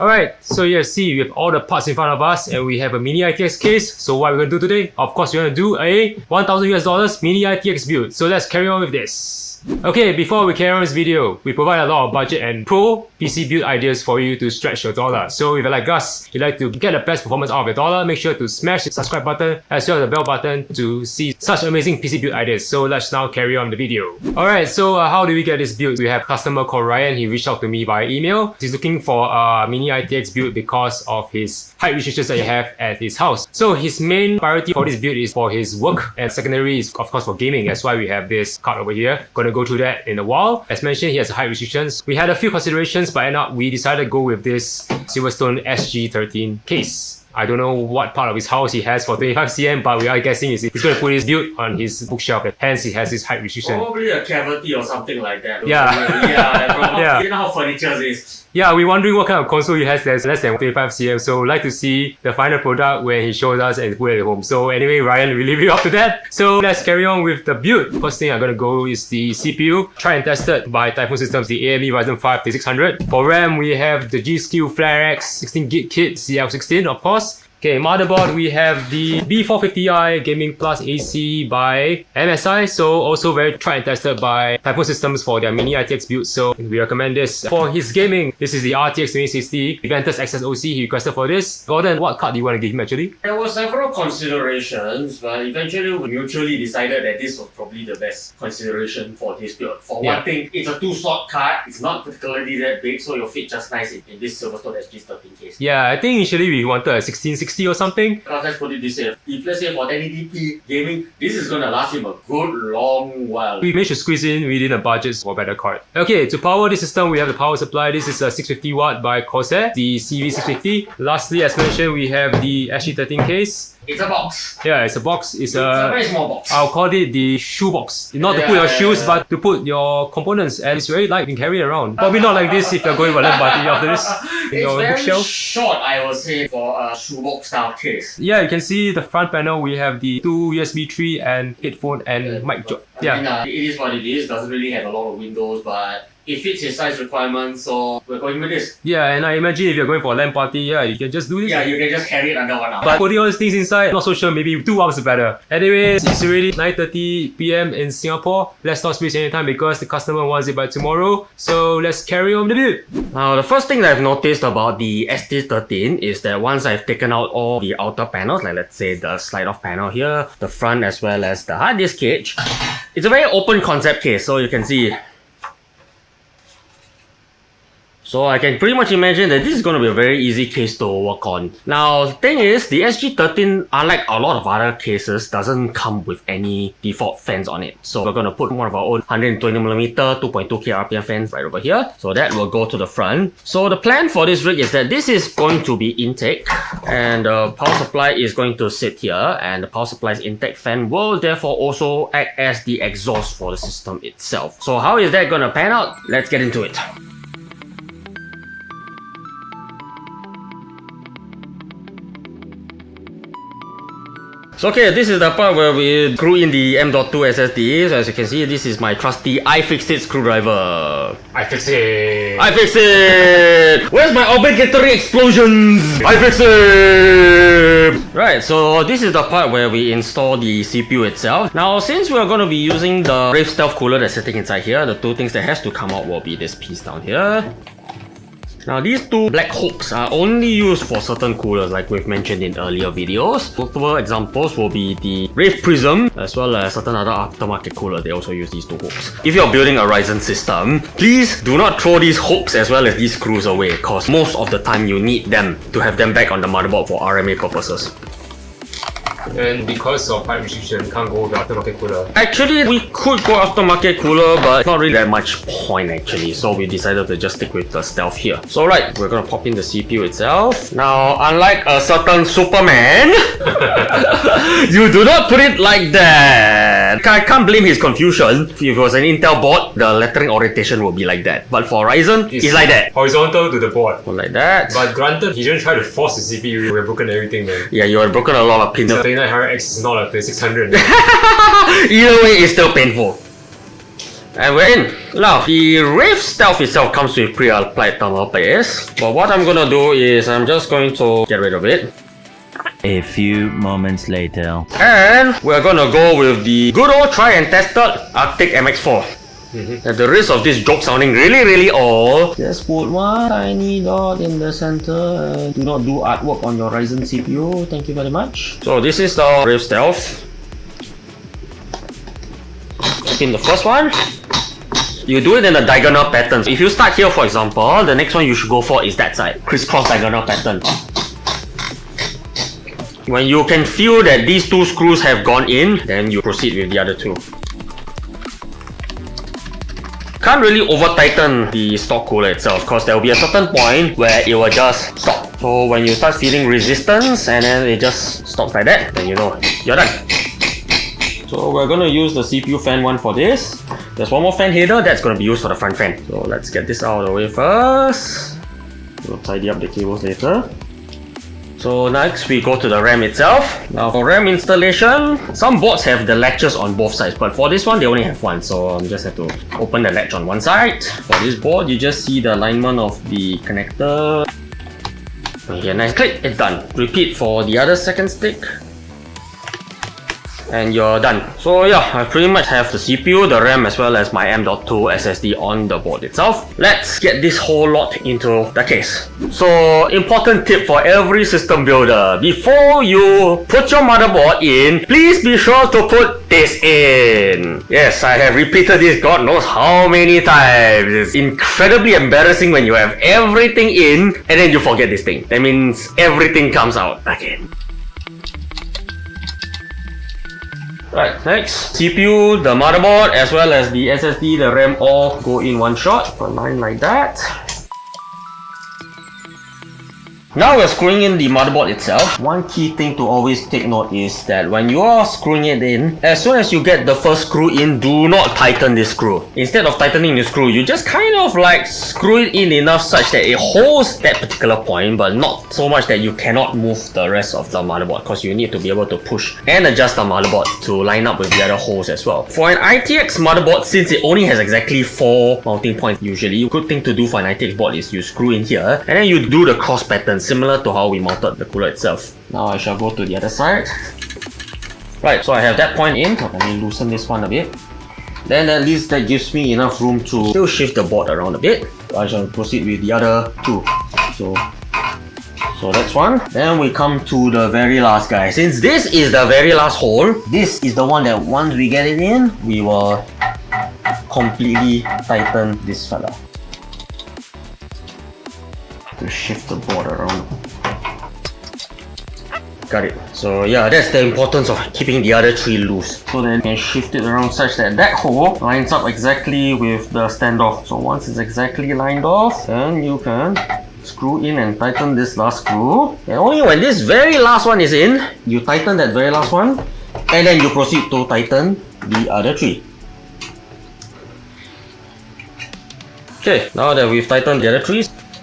Alright, so you see we have all the parts in front of us and we have a Mini-ITX case. So what we're going to do today? Of course, we're going to do a $1,000 Mini-ITX build. So let's carry on with this. Okay, before we carry on this video, we provide a lot of budget and pro PC build ideas for you to stretch your dollar. So if you're like us, you like to get the best performance out of your dollar, make sure to smash the subscribe button as well as the bell button to see such amazing PC build ideas. So let's now carry on the video. Alright, so how do we get this build? We have a customer called Ryan. He reached out to me by email. He's looking for a Mini-ITX build because of his height restrictions that he have at his house. So his main priority for this build is for his work, and secondary is of course for gaming. That's why we have this card over here. Gonna go through that in a while. As mentioned, he has height restrictions. We had a few considerations, but end up we decided to go with this Silverstone SG13 case. I don't know what part of his house he has for 25cm, but we are guessing he's going to put his build on his bookshelf, and hence he has his height restriction. Probably a cavity or something like that. Yeah. Yeah. You know how furniture is. Yeah, we're wondering what kind of console he has that's less than 25cm, so we'd like to see the final product when he shows us and put it at home. So anyway, Ryan, we leave you up to that. So let's carry on with the build. First thing I'm going to go is the CPU. Tried and tested by Typhoon Systems, the AMD Ryzen 5 3600. For RAM, we have the G.Skill FlareX 16GB kit CL16, of course. Okay, motherboard, we have the B450i Gaming Plus AC by MSI, so also very tried and tested by Typhoon Systems for their Mini-ITX build, so we recommend this. For his gaming, this is the RTX 2060 Ventus XS OC he requested for this. Gordon, what card do you want to give him actually? There were several considerations, but eventually we mutually decided that this was probably the best consideration for this build. For one thing, it's a 2-slot card, it's not particularly that big, so you'll fit just nice in this Silverstone SG13 case. Yeah, I think initially we wanted a 1660 or something. Because let's put it this way, if let's say for 1080p gaming, this is gonna last him a good long while. We managed to squeeze in within a budget for a better card. Okay, to power this system, we have the power supply. This is a 650 watt by Corsair, the CV650. Lastly, as mentioned, we have the SG13 case. It's a box. Yeah, it's a box. It's a very small box. I'll call it the shoe box. Not to put your shoes, but to put your components. And it's very light, you can carry it around. Probably not like this if you're going for a party after this. It's very short, I would say, for a shoebox style case. Yeah, you can see the front panel. We have the two USB 3 and headphone and mic jack. I mean, it is what it is. Doesn't really have a lot of windows, but it fits his size requirements, so we're going with this. Yeah, and I imagine if you're going for a LAN party, yeah, you can just do this. Yeah, you can just carry it under 1 hour. But putting all these things inside, not so sure, maybe 2 hours is better. Anyways, it's already 9:30 PM in Singapore. Let's not waste any time because the customer wants it by tomorrow. So let's carry on the build. Now, the first thing that I've noticed about the ST13 is that once I've taken out all the outer panels, like let's say the slide-off panel here, the front as well as the hard disk cage, it's a very open concept case, so you can see. So I can pretty much imagine that this is going to be a very easy case to work on. Now, the thing is, the SG13, unlike a lot of other cases, doesn't come with any default fans on it. So we're going to put one of our own 120mm 2.2K RPM fans right over here. So that will go to the front. So the plan for this rig is that this is going to be intake, and the power supply is going to sit here, and the power supply's intake fan will therefore also act as the exhaust for the system itself. So how is that going to pan out? Let's get into it. So okay, this is the part where we screw in the M.2 SSD. So as you can see, this is my trusty iFixit screwdriver. iFixit! Where's my obligatory explosions? iFixit! Right, so this is the part where we install the CPU itself. Now, since we're going to be using the Wraith stealth cooler that's sitting inside here, the two things that has to come out will be this piece down here. Now, these two black hooks are only used for certain coolers, like we've mentioned in earlier videos. Notable examples will be the Wraith Prism, as well as certain other aftermarket coolers. They also use these two hooks. If you're building a Ryzen system, please do not throw these hooks as well as these screws away, because most of the time you need them to have them back on the motherboard for RMA purposes. And because of height restriction, can't go with the aftermarket cooler. Actually, we could go aftermarket cooler, but not really that much point actually. So we decided to just stick with the stealth here. So right, we're gonna pop in the CPU itself. Now, unlike a certain Superman, you do not put it like that. I can't blame his confusion. If it was an Intel board, the lettering orientation will be like that. But for Ryzen, it's like that. Horizontal to the board. Like that. But granted, he didn't try to force the CPU. We've broken everything, man. Yeah, you have broken a lot of pins. 3900X is not a 3600. Either way, it's still painful. And we're in. Now, the Wraith Stealth itself comes with pre-applied thermal paste. But what I'm gonna do is I'm just going to get rid of it. A few moments later. And we're gonna go with the good old try and tested Arctic MX4. At the risk of this joke sounding really old, just put one tiny dot in the center. Do not do artwork on your Ryzen CPU. Thank you very much. So this is the Wraith Stealth. In the first one, you do it in a diagonal pattern. If you start here, for example, the next one you should go for is that side. Crisscross diagonal pattern. When you can feel that these two screws have gone in, then you proceed with the other two. Can't really over tighten the stock cooler itself because there will be a certain point where it will just stop. So when you start feeling resistance and then it just stops like that, then you know you're done. So we're gonna use the CPU fan one for this. There's one more fan header that's gonna be used for the front fan. So let's get this out of the way first. We'll tidy up the cables later. So next we go to the RAM itself. Now for RAM installation, some boards have the latches on both sides, but for this one they only have one, so I just have to open the latch on one side. For this board, you just see the alignment of the connector. Okay, nice click, it's done. Repeat for the other second stick. And you're done. So yeah, I pretty much have the CPU, the RAM, as well as my M.2 SSD on the board itself. Let's get this whole lot into the case. So, important tip for every system builder. Before you put your motherboard in, please be sure to put this in. Yes, I have repeated this God knows how many times. It's incredibly embarrassing when you have everything in and then you forget this thing. That means everything comes out again. Right, next, CPU, the motherboard, as well as the SSD, the RAM all go in one shot, a line like that. Now we're screwing in the motherboard itself. One key thing to always take note is that when you are screwing it in, as soon as you get the first screw in, do not tighten this screw. Instead of tightening the screw, you just kind of like screw it in enough such that it holds that particular point, but not so much that you cannot move the rest of the motherboard, because you need to be able to push and adjust the motherboard to line up with the other holes as well. For an ITX motherboard, since it only has exactly 4 mounting points usually, a good thing to do for an ITX board is you screw in here and then you do the cross pattern, similar to how we mounted the cooler itself. Now I shall go to the other side. Right, so I have that point in. Let me loosen this one a bit. Then at least that gives me enough room to still shift the board around a bit. I shall proceed with the other two. So that's one. Then we come to the very last guy. Since this is the very last hole, this is the one that once we get it in, we will completely tighten this fella. To shift the board around. Got it. So yeah, that's the importance of keeping the other three loose. So then you can shift it around such that that hole lines up exactly with the standoff. So once it's exactly lined off, then you can screw in and tighten this last screw. And only when this very last one is in, you tighten that very last one, and then you proceed to tighten the other three. Okay, now that we've tightened the other three,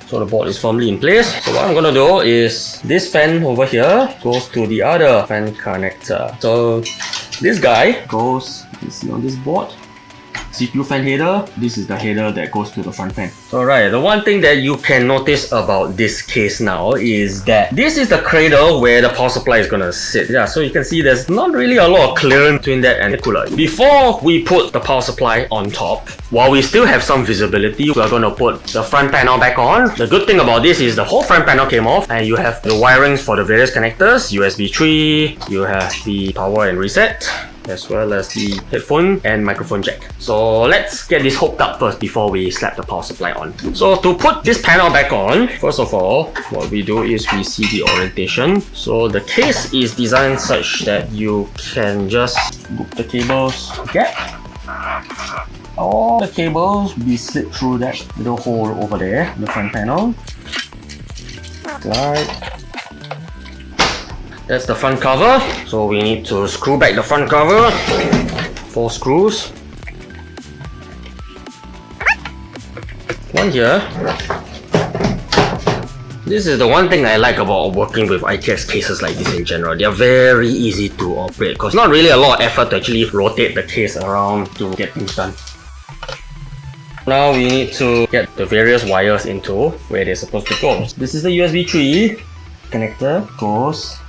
so the board is firmly in place. So what I'm gonna do is this fan over here goes to the other fan connector. So this guy goes, you see on this board, CPU fan header. This is the header that goes to the front fan. So right, the one thing that you can notice about this case now is that this is the cradle where the power supply is gonna sit. Yeah, so you can see there's not really a lot of clearance between that and the cooler. Before we put the power supply on top, while we still have some visibility, we're gonna put the front panel back on. The good thing about this is the whole front panel came off and you have the wirings for the various connectors, USB 3, you have the power and reset, as well as the headphone and microphone jack. So let's get this hooked up first before we slap the power supply on. So to put this panel back on, first of all, what we do is we see the orientation. So the case is designed such that you can just loop the cables, gap. All the cables be slid through that little hole over there, the front panel. Like that's the front cover, so we need to screw back the front cover. 4 screws. One here. This is the one thing I like about working with ITX cases like this in general. They are very easy to operate because not really a lot of effort to actually rotate the case around to get things done. Now we need to get the various wires into where they're supposed to go. This is the USB 3 connector. Goes.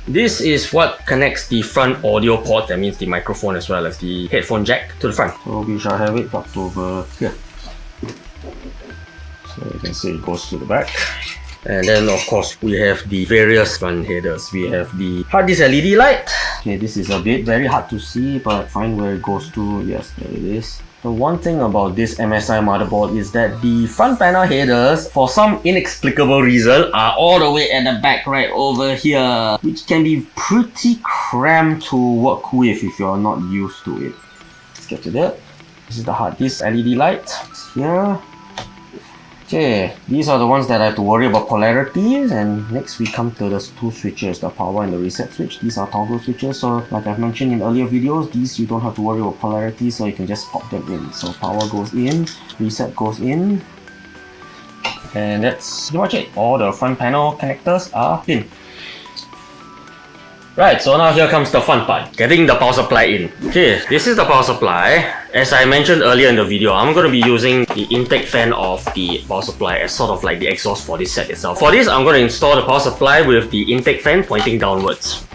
This is what connects the front audio port, that means the microphone as well as the headphone jack, to the front. So we shall have it tucked over here. So you can see it goes to the back. And then of course we have the various front headers. We have the hard disk LED light. Okay, this is a bit very hard to see, but find where it goes to. Yes, there it is. The one thing about this MSI motherboard is that the front panel headers, for some inexplicable reason, are all the way at the back right over here, which can be pretty cramped to work with if you're not used to it. Let's get to that. This is the hard disk LED light. It's here. Okay, these are the ones that I have to worry about polarities, and next we come to the two switches, the power and the reset switch. These are toggle switches, so like I've mentioned in earlier videos, these you don't have to worry about polarity, so you can just pop them in. So power goes in, reset goes in, and that's pretty much it. All the front panel connectors are in. Right, so now here comes the fun part, getting the power supply in. Okay, this is the power supply. As I mentioned earlier in the video, I'm going to be using the intake fan of the power supply as sort of like the exhaust for this set itself. For this, I'm going to install the power supply with the intake fan pointing downwards.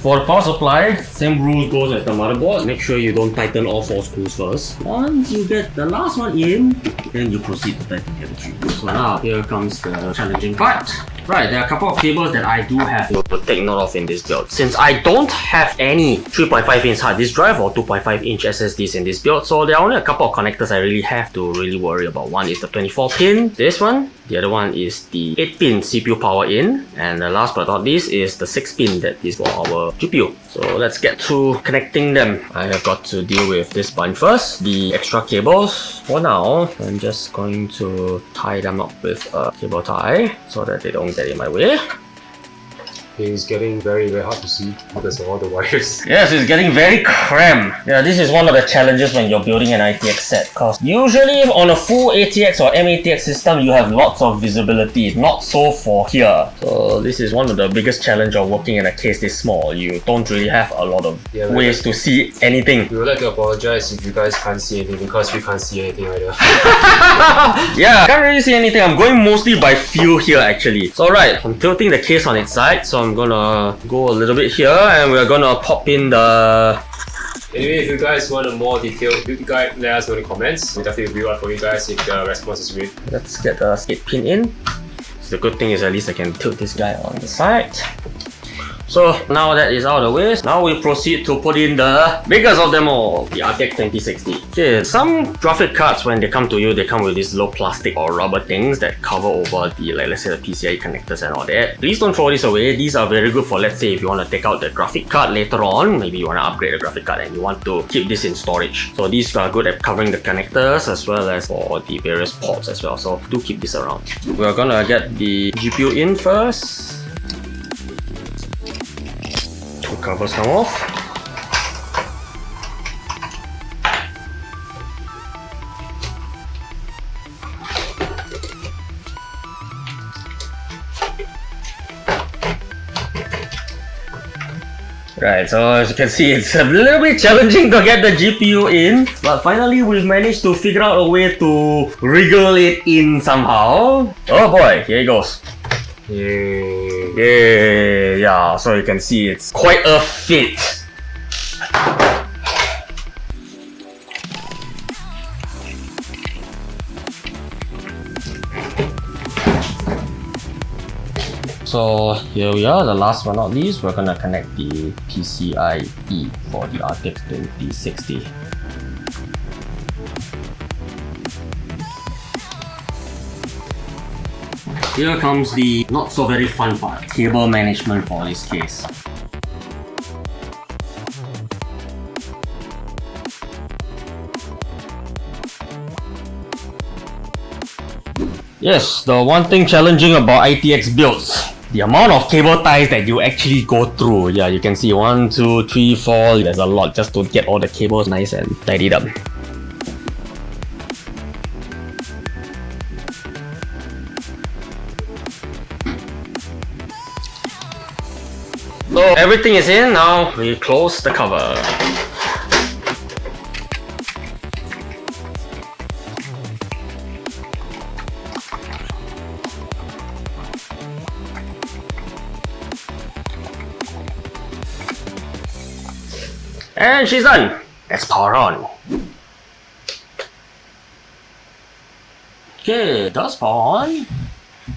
For the power supply, same rules goes as the motherboard. Make sure you don't tighten all 4 screws first. Once you get the last one in, then you proceed to tighten the other 3. So now here comes the challenging part. Right, there are a couple of cables that I do have to take note of in this build. Since I don't have any 3.5-inch hard disk drive or 2.5-inch SSDs in this build, so there are only a couple of connectors I really have to worry about. One is the 24-pin, this one. The other one is the 8-pin CPU power in. And the last but not least is the 6-pin that is for our GPU. So let's get to connecting them. I have got to deal with this bunch first. The extra cables. For now, I'm just going to tie them up with a cable tie so that they don't get in my way. It's getting very hard to see because of all the wires. Yes, it's getting very cramped. Yeah, this is one of the challenges when you're building an ITX set, because usually on a full ATX or MATX system, you have lots of visibility. Not so for here. So this is one of the biggest challenge of working in a case this small. You don't really have a lot of ways to see anything. We would like to apologize if you guys can't see anything, because we can't see anything either. Yeah, can't really see anything. I'm going mostly by feel here actually. So right, I'm tilting the case on its side, so I'm gonna go a little bit here and we're gonna pop in the... Anyway, if you guys want a more detailed build guide, let us know in the comments. We'll definitely build out for you guys if the response is great. Let's get the 8-pin in. So the good thing is at least I can tilt this guy on the side. So now that is out of the way, now we proceed to put in the biggest of them all, the RTX 2060. Okay, some graphic cards, when they come to you, they come with these little plastic or rubber things that cover over the, like let's say the PCIe connectors and all that. Please don't throw this away. These are very good for, let's say, if you want to take out the graphic card later on, maybe you want to upgrade the graphic card and you want to keep this in storage. So these are good at covering the connectors as well as for the various ports as well. So do keep this around. We're gonna get the GPU in first. Covers come off. Right, so as you can see, it's a little bit challenging to get the GPU in, but finally we've managed to figure out a way to wriggle it in somehow. Oh boy, here it goes. Yeah, so you can see it's quite a fit. So here we are, the last but not least, we're gonna connect the PCIe for the RTX 2060. Here comes the not so very fun part, cable management for this case. Yes, the one thing challenging about ITX builds, the amount of cable ties that you actually go through. Yeah, you can see 1, 2, 3, 4, there's a lot just to get all the cables nice and tidied up. So everything is in, now we close the cover. And she's done. Let's power on. Okay, does power on.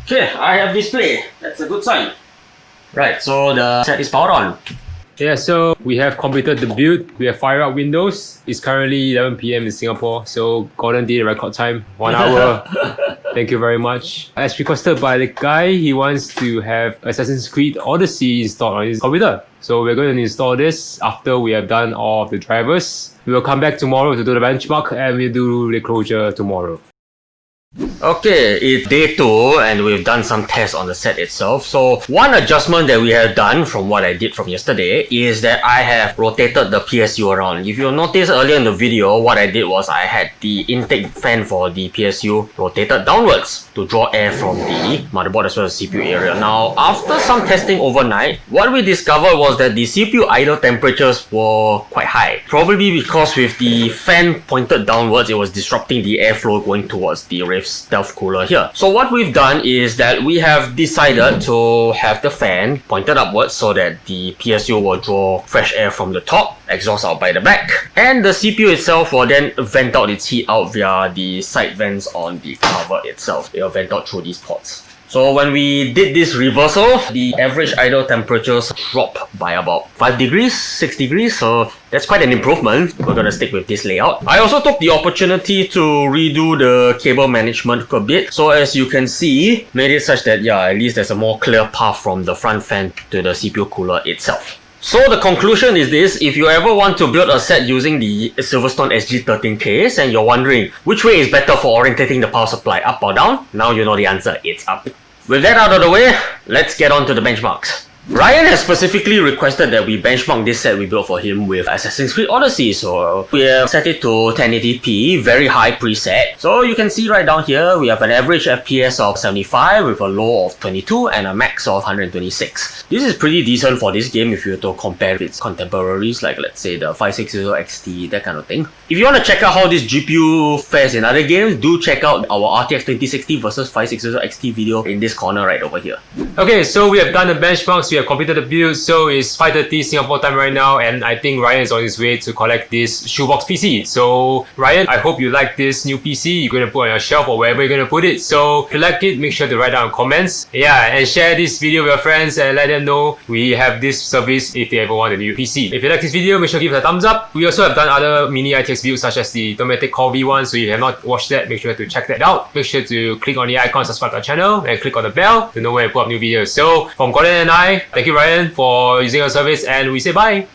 Okay, I have display. That's a good sign. Right, so the set is powered on. Yeah, so we have completed the build. We have fired up Windows. It's currently 11 PM in Singapore, so Gordon did a record time, 1 hour. Thank you very much. As requested by the guy, he wants to have Assassin's Creed Odyssey installed on his computer. So we're going to install this after we have done all of the drivers. We will come back tomorrow to do the benchmark and we'll do the closure tomorrow. Okay, it's day 2 and we've done some tests on the set itself. So one adjustment that we have done from what I did from yesterday is that I have rotated the PSU around. If you noticed earlier in the video, what I did was I had the intake fan for the PSU rotated downwards to draw air from the motherboard as well as CPU area. Now, after some testing overnight, what we discovered was that the CPU idle temperatures were quite high. Probably because with the fan pointed downwards, it was disrupting the airflow going towards the Wraith stealth cooler here. So what we've done is that we have decided to have the fan pointed upwards so that the PSU will draw fresh air from the top, exhaust out by the back, and the CPU itself will then vent out its heat out via the side vents on the cover itself. It will vent out through these ports. So when we did this reversal, the average idle temperatures dropped by about 5 degrees, 6 degrees, so that's quite an improvement. We're gonna stick with this layout. I also took the opportunity to redo the cable management a bit. So as you can see, made it such that, yeah, at least there's a more clear path from the front fan to the CPU cooler itself. So the conclusion is this: if you ever want to build a set using the Silverstone SG13 case and you're wondering which way is better for orientating the power supply, up or down, now you know the answer, it's up. With that out of the way, let's get on to the benchmarks. Ryan has specifically requested that we benchmark this set we built for him with Assassin's Creed Odyssey, so we have set it to 1080p, very high preset. So you can see right down here, we have an average FPS of 75 with a low of 22 and a max of 126. This is pretty decent for this game if you were to compare with its contemporaries, like let's say the 560 XT, that kind of thing. If you want to check out how this GPU fares in other games, do check out our RTX 2060 versus 560 XT video in this corner right over here. Okay, so we have done the benchmarks, we have completed the build, so it's 5:30 Singapore time right now, and I think Ryan is on his way to collect this shoebox PC. So Ryan, I hope you like this new PC you're going to put on your shelf or wherever you're going to put it. So if you like it, make sure to write down comments. Yeah, and share this video with your friends and let them know we have this service if they ever want a new PC. If you like this video, make sure to give it a thumbs up. We also have done other Mini-ITX builds such as the automatic Core V1, so if you have not watched that, make sure to check that out. Make sure to click on the icon, subscribe to our channel, and click on the bell to know when we put up new videos. So from Gordon and I, thank you Ryan for using our service, and we say bye.